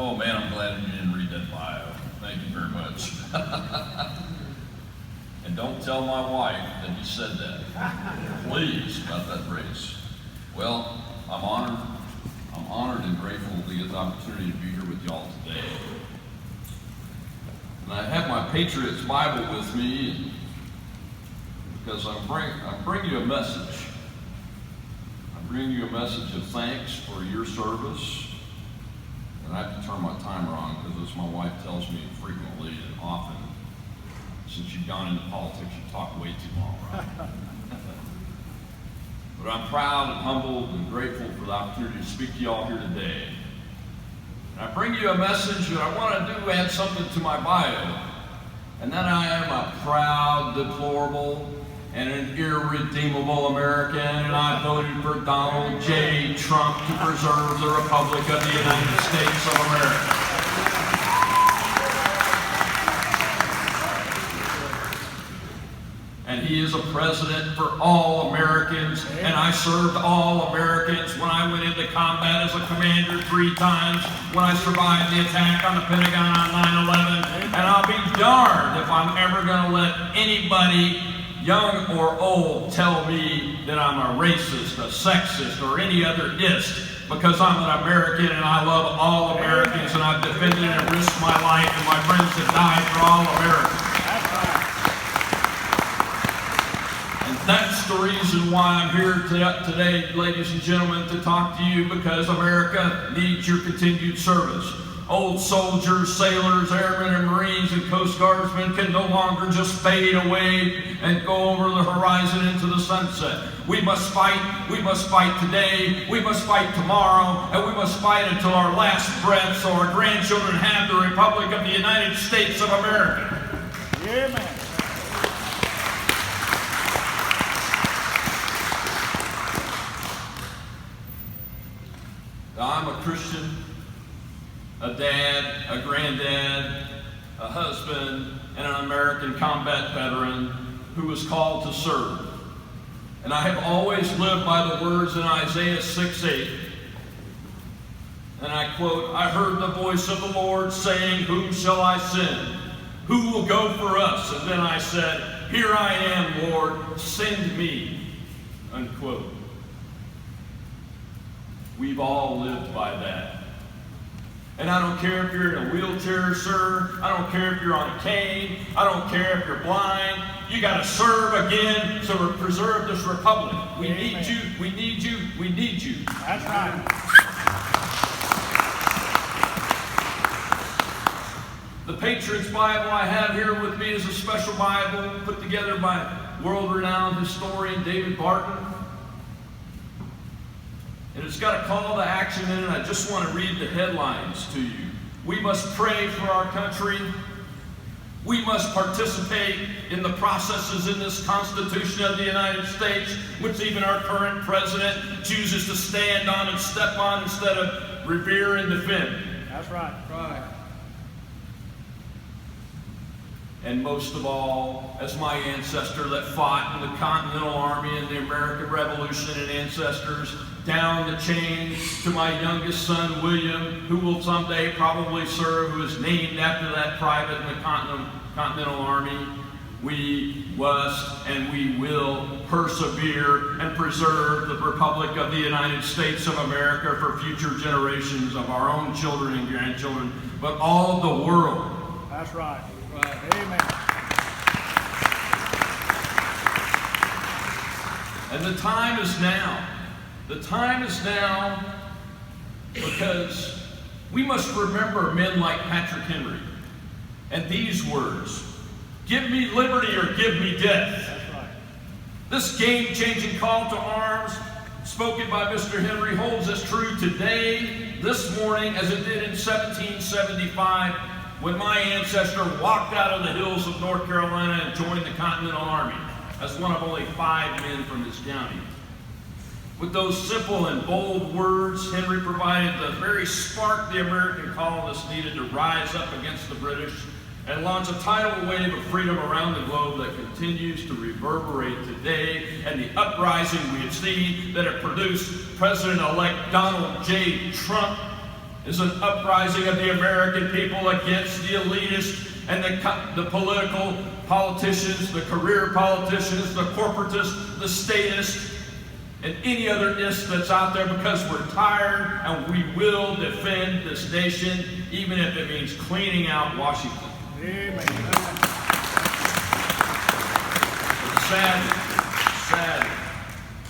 Oh man, I'm glad you didn't read that bio. Thank you very much. And don't tell my wife that you said that, please, about that race. Well, I'm honored and grateful to get the opportunity to be here with y'all today. And I have my Patriots Bible with me because I'm bringing you a message. I'm bringing you a message of thanks for your service. And I have to turn my timer on because, as my wife tells me frequently and often, since you've gone into politics, you talk way too long, right? But I'm proud and humbled and grateful for the opportunity to speak to you all here today. And I bring you a message that I want to do add something to my bio. And that I am a proud, deplorable, and an irredeemable American, and I voted for Donald J. Trump to preserve the Republic of the United States of America. And he is a president for all Americans, and I served all Americans when I went into combat as a commander 3 times, when I survived the attack on the Pentagon on 9/11, and I'll be darned if I'm ever going to let anybody, young or old, tell me that I'm a racist, a sexist, or any other ist, because I'm an American and I love all Americans, and I've defended and risked my life, and my friends have died for all Americans. That's the reason why I'm here today, ladies and gentlemen, to talk to you, because America needs your continued service. Old soldiers, sailors, airmen, and Marines, and Coast Guardsmen can no longer just fade away and go over the horizon into the sunset. We must fight today, we must fight tomorrow, and we must fight until our last breath so our grandchildren have the Republic of the United States of America. Yeah, man. I'm a Christian, a dad, a granddad, a husband, and an American combat veteran who was called to serve. And I have always lived by the words in Isaiah 6:8. And I quote, "I heard the voice of the Lord saying, 'Whom shall I send? Who will go for us?' And then I said, 'Here I am, Lord, send me.'" Unquote. We've all lived by that. And I don't care if you're in a wheelchair, sir. I don't care if you're on a cane. I don't care if you're blind. You got to serve again to preserve this republic. We need you. We need you. We need you. That's right. The Patriots Bible I have here with me is a special Bible put together by world-renowned historian David Barton. And it's got a call to action in it. I just want to read the headlines to you. We must pray for our country. We must participate in the processes in this Constitution of the United States, which even our current president chooses to stand on and step on instead of revere and defend. That's right. Right. And most of all, as my ancestor that fought in the Continental Army and the American Revolution, and ancestors down the chain to my youngest son, William, who will someday probably serve, who is named after that private in the Continental Army, we must and we will persevere and preserve the Republic of the United States of America for future generations of our own children and grandchildren, but all of the world. That's right. Right. Amen. And the time is now. The time is now, because we must remember men like Patrick Henry and these words: "Give me liberty or give me death." That's right. This game-changing call to arms, spoken by Mr. Henry, holds as true today, this morning, as it did in 1775, when my ancestor walked out of the hills of North Carolina and joined the Continental Army as one of only 5 men from his county. With those simple and bold words, Henry provided the very spark the American colonists needed to rise up against the British and launch a tidal wave of freedom around the globe that continues to reverberate today, and the uprising we have seen that have produced President-elect Donald J. Trump is an uprising of the American people against the elitists and the politicians, the career politicians, the corporatists, the statists, and any other ist that's out there, because we're tired and we will defend this nation, even if it means cleaning out Washington. Amen. It's sad.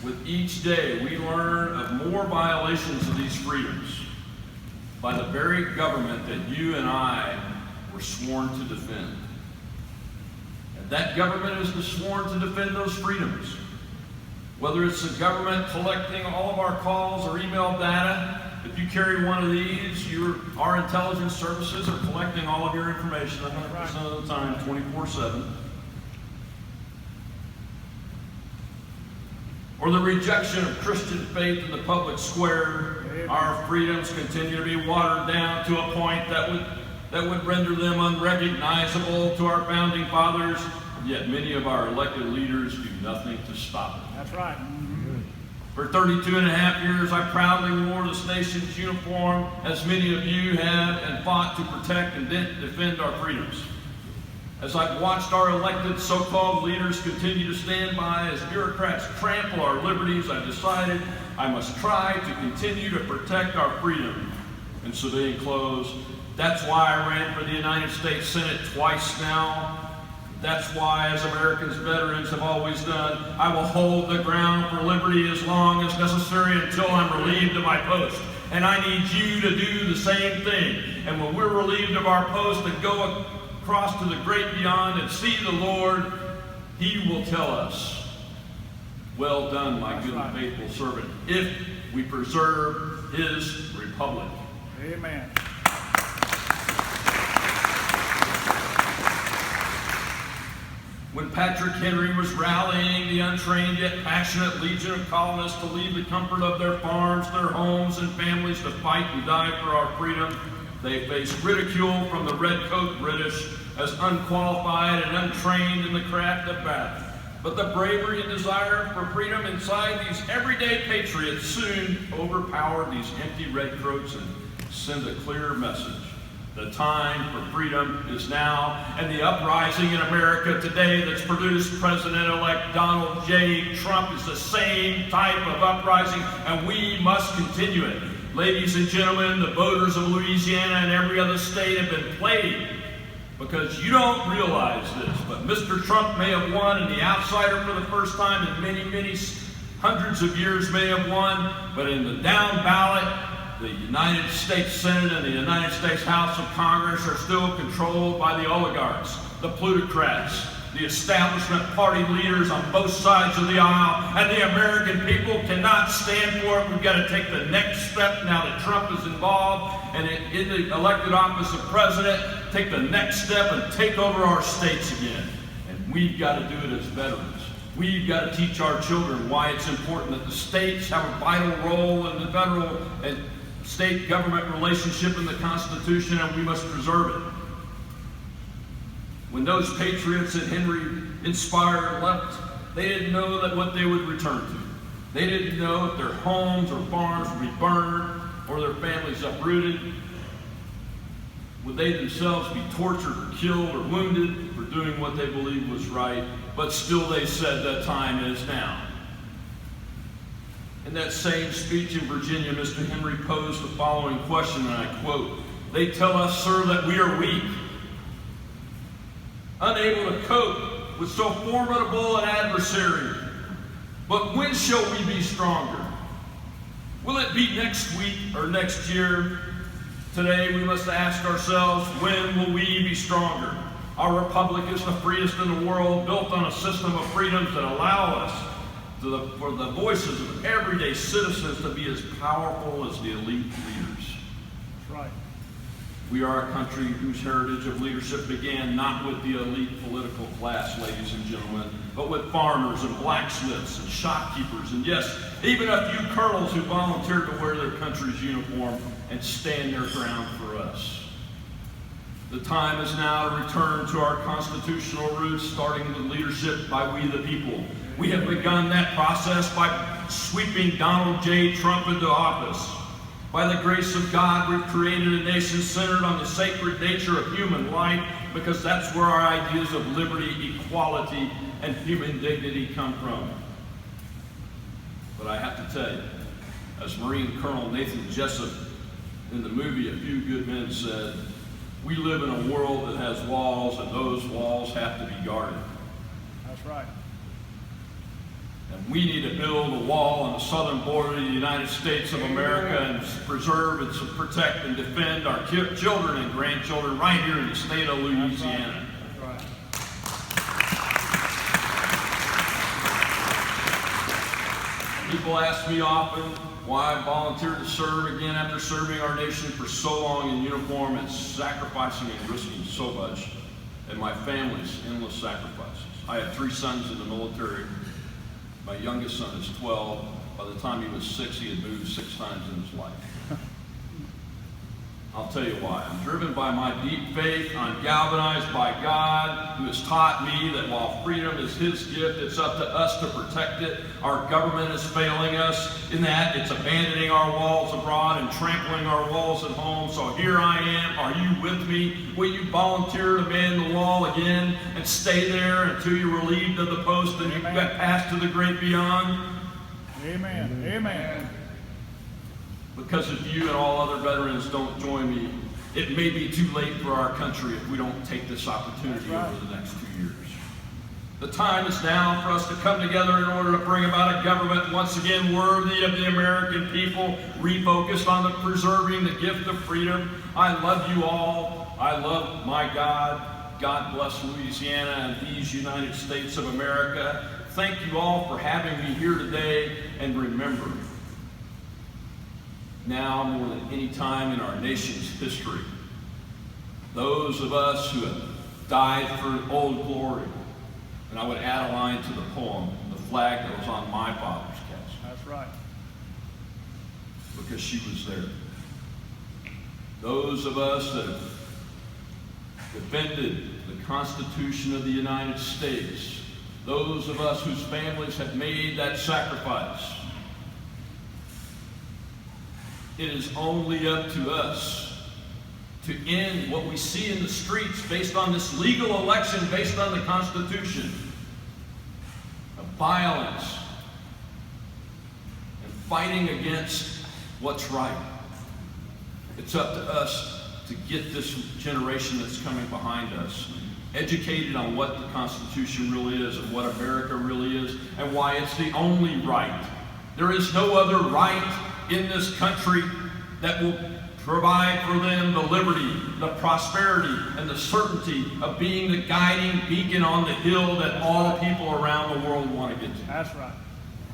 With each day, we learn of more violations of these freedoms by the very government that you and I were sworn to defend. And that government is sworn to defend those freedoms. Whether it's the government collecting all of our calls or email data, if you carry one of these, our intelligence services are collecting all of your information 100% of the time, 24/7. Or the rejection of Christian faith in the public square, our freedoms continue to be watered down to a point that would render them unrecognizable to our founding fathers, yet many of our elected leaders do nothing to stop it. That's right. For 32 and a half years, I proudly wore this nation's uniform, as many of you have, and fought to protect and defend our freedoms. As I've watched our elected so-called leaders continue to stand by as bureaucrats trample our liberties, I've decided I must try to continue to protect our freedom. And so they close. That's why I ran for the United States Senate twice now. That's why, as America's veterans have always done, I will hold the ground for liberty as long as necessary until I'm relieved of my post. And I need you to do the same thing. And when we're relieved of our post and go across to the great beyond and see the Lord, He will tell us, "Well done, my good and faithful servant," if we preserve His republic. Amen. When Patrick Henry was rallying the untrained yet passionate legion of colonists to leave the comfort of their farms, their homes, and families to fight and die for our freedom, they faced ridicule from the redcoat British as unqualified and untrained in the craft of battle. But the bravery and desire for freedom inside these everyday patriots soon overpowered these empty redcoats and sent a clear message. The time for freedom is now, and the uprising in America today that's produced President-elect Donald J. Trump is the same type of uprising, and we must continue it. Ladies and gentlemen, the voters of Louisiana and every other state have been played, because you don't realize this, but Mr. Trump may have won, and the outsider for the first time in many, many hundreds of years may have won, but in the down ballot, the United States Senate and the United States House of Congress are still controlled by the oligarchs, the plutocrats, the establishment party leaders on both sides of the aisle, and the American people cannot stand for it. We've got to take the next step now that Trump is involved and in the elected office of president, take the next step and take over our states again. And we've got to do it as veterans. We've got to teach our children why it's important that the states have a vital role in the federal and state government relationship in the Constitution, and we must preserve it. When those patriots that Henry inspired left, they didn't know that what they would return to. They didn't know if their homes or farms would be burned or their families uprooted. Would they themselves be tortured or killed or wounded for doing what they believed was right? But still they said that time is now. In that same speech in Virginia, Mr. Henry posed the following question, and I quote, "They tell us, sir, that we are weak, unable to cope with so formidable an adversary. But when shall we be stronger? Will it be next week or next year? Today we must ask ourselves, when will we be stronger? Our republic is the freest in the world, built on a system of freedoms that allow us for the voices of everyday citizens to be as powerful as the elite leaders." That's right. We are a country whose heritage of leadership began not with the elite political class, ladies and gentlemen, but with farmers and blacksmiths and shopkeepers, and yes, even a few colonels who volunteered to wear their country's uniform and stand their ground for us. The time is now to return to our constitutional roots, starting with leadership by we the people. We have begun that process by sweeping Donald J. Trump into office, By the grace of God, we've created a nation centered on the sacred nature of human life, because that's where our ideas of liberty, equality, and human dignity come from. But I have to tell you, as Marine Colonel Nathan Jessup in the movie A Few Good Men said, we live in a world that has walls, and those walls have to be guarded. That's right. And we need to build a wall on the southern border of the United States of America and preserve and protect and defend our children and grandchildren right here in the state of Louisiana. That's right. People ask me often why I volunteered to serve again after serving our nation for so long in uniform and sacrificing and risking so much, and my family's endless sacrifices. I had 3 sons in the military. My youngest son is 12. By the time he was 6, he had moved 6 times in his life. I'll tell you why. I'm driven by my deep faith. I'm galvanized by God, who has taught me that while freedom is His gift, it's up to us to protect it. Our government is failing us in that it's abandoning our walls abroad and trampling our walls at home. So here I am. Are you with me? Will you volunteer to man the wall again and stay there until you're relieved of the post and you get passed to the great beyond? Amen. Amen. Because if you and all other veterans don't join me, it may be too late for our country if we don't take this opportunity over the next 2 years. The time is now for us to come together in order to bring about a government once again worthy of the American people, refocused on the preserving the gift of freedom. I love you all. I love my God. God bless Louisiana and these United States of America. Thank you all for having me here today, and remember, now more than any time in our nation's history, those of us who have died for old glory, and I would add a line to the poem, the flag that was on my father's castle. That's right. Because she was there. Those of us that have defended the Constitution of the United States, those of us whose families have made that sacrifice, it is only up to us to end what we see in the streets based on this legal election, based on the Constitution, of violence and fighting against what's right. It's up to us to get this generation that's coming behind us educated on what the Constitution really is and what America really is and why it's the only right. There is no other right in this country that will provide for them the liberty, the prosperity, and the certainty of being the guiding beacon on the hill that all people around the world want to get to. That's right.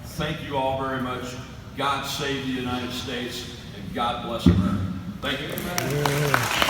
Thank you all very much. God save the United States, and God bless America. Thank you.